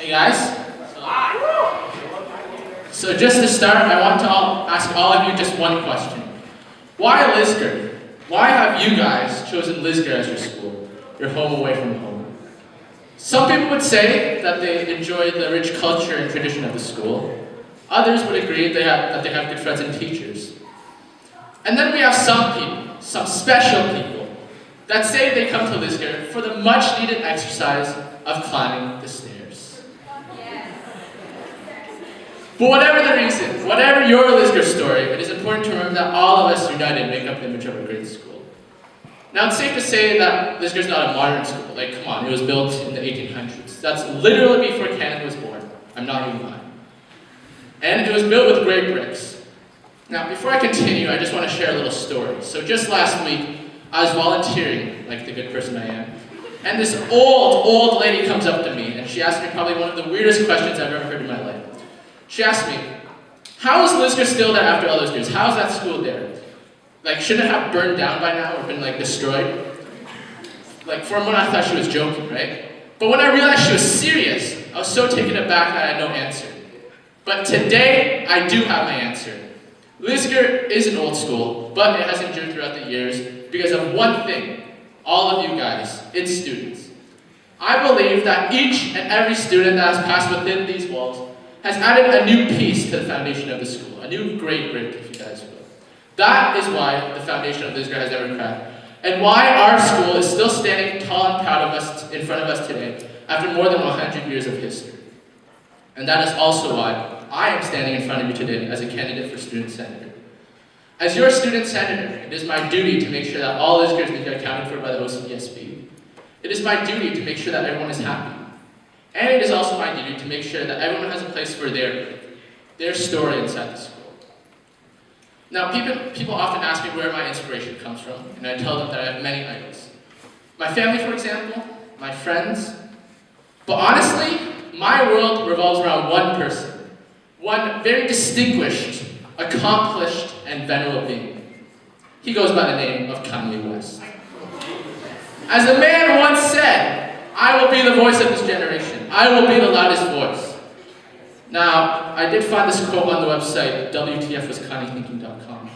Hey guys. So just to start, I want to ask all of you just one question. Why Lisgar? Why have you guys chosen Lisgar as your school, your home away from home? Some people would say that they enjoy the rich culture and tradition of the school. Others would agree that they have good friends and teachers. And then we have some people, some special people, that say they come to Lisgar for the much needed exercise of climbing the stairs. But whatever the reason, whatever your Lisgar story, it is important to remember that all of us united make up the image of a great school. Now it's safe to say that Lisgar is not a modern school. Like, come on, it was built in the 1800s. That's literally before Canada was born. I'm not even lying. And it was built with gray bricks. Now, before I continue, I just want to share a little story. So just last week, I was volunteering, like the good person I am, and this old lady comes up to me, and she asked me probably one of the weirdest questions I've ever heard in my life. She asked me, how is Lisgar still there after all those years? How is that school there? Like, shouldn't it have burned down by now or been, like, destroyed? Like, for a moment I thought she was joking, right? But when I realized she was serious, I was so taken aback that I had no answer. But today, I do have my answer. Lisgar is an old school, but it has endured throughout the years because of one thing, all of you guys, its students. I believe that each and every student that has passed within these walls has added a new piece to the foundation of the school, a new great brick, if you guys will. That is why the foundation of Lisgar has ever cracked, and why our school is still standing tall and proud of us, in front of us today, after more than 100 years of history. And that is also why I am standing in front of you today as a candidate for student senator. As your student senator, it is my duty to make sure that all Lisgars are accounted for by the OCSB. It is my duty to make sure that everyone is happy. And it is also my duty to make sure that everyone has a place for their story inside the school. Now, people often ask me where my inspiration comes from, and I tell them that I have many idols. My family, for example, my friends. But honestly, my world revolves around one person. One very distinguished, accomplished, and venerable being. He goes by the name of Kanye West. As a man once said, I will be the voice of this generation. I will be the loudest voice. Now, I did find this quote on the website, WTFWasKanyeThinking.com.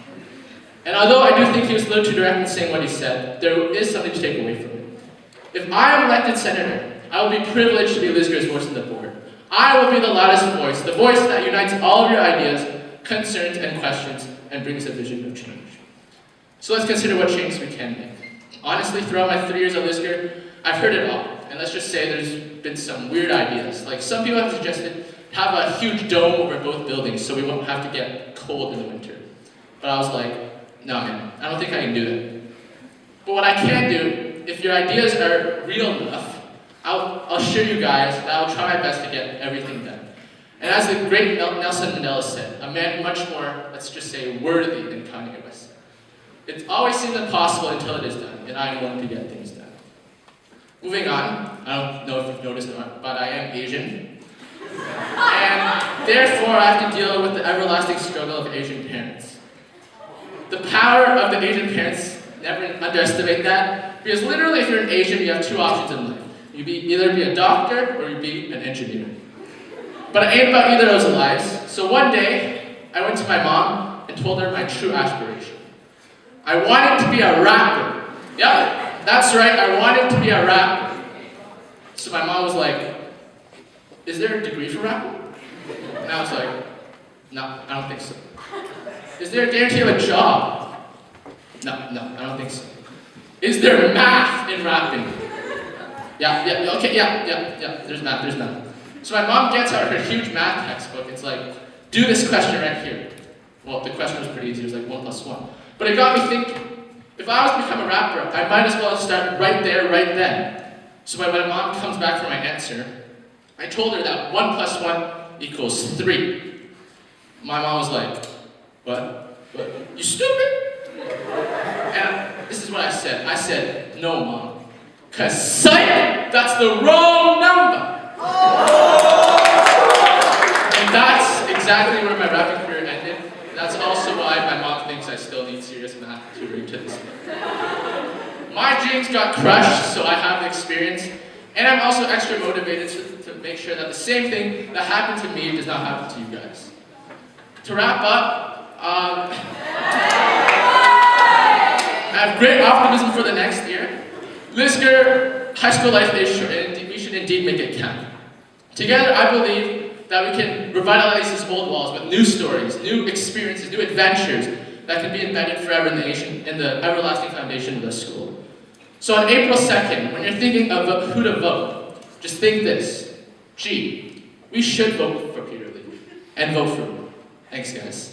And although I do think he was a little too direct in saying what he said, there is something to take away from it. If I am elected senator, I will be privileged to be Lisgar's voice on the board. I will be the loudest voice, the voice that unites all of your ideas, concerns, and questions, and brings a vision of change. So let's consider what changes we can make. Honestly, throughout my 3 years at Lisgar, I've heard it all. And let's just say there's been some weird ideas. Like, some people have suggested have a huge dome over both buildings so we won't have to get cold in the winter. But I was like, no man, I don't think I can do that. But what I can do, if your ideas are real enough, I'll assure you guys that I'll try my best to get everything done. And as the great Nelson Mandela said, a man much more, let's just say, worthy than Kanye West. It always seems impossible until it is done, and I am willing to get things done. Moving on, I don't know if you've noticed or not, but I am Asian. And therefore, I have to deal with the everlasting struggle of Asian parents. The power of the Asian parents, never underestimate that, because literally if you're an Asian, you have two options in life. You either be a doctor or you be an engineer. But I ain't about either of those lives. So one day, I went to my mom and told her my true aspiration. I wanted to be a rapper. Yep, that's right, I wanted to be a rapper. So my mom was like, is there a degree for rapping? And I was like, no, I don't think so. Is there a guarantee of a job? No, I don't think so. Is there math in rapping? Yeah, there's math. So my mom gets out her huge math textbook. It's like, do this question right here. Well, the question was pretty easy. It was like 1 + 1. But it got me thinking, if I was to become a rapper, I might as well start right there, right then. So when my mom comes back for my answer, I told her that 1 + 1 = 3. My mom was like, what? You stupid? And this is what I said. I said, no, Mom. Because, psych, that's the wrong number. And that's exactly where my rapping career ended. That's also why my mom thinks I still need serious math tutoring to this day. My dreams got crushed, so I have the experience. And I'm also extra motivated to make sure that the same thing that happened to me does not happen to you guys. To wrap up, I have great optimism for the next year. Lisgar high school life is short, and we should indeed make it count. Together, I believe that we can revitalize these old walls with new stories, new experiences, new adventures that can be embedded forever in the everlasting foundation of the school. So on April 2nd, when you're thinking of who to vote, just think this. Gee, we should vote for Peter Lee and vote for him. Thanks, guys.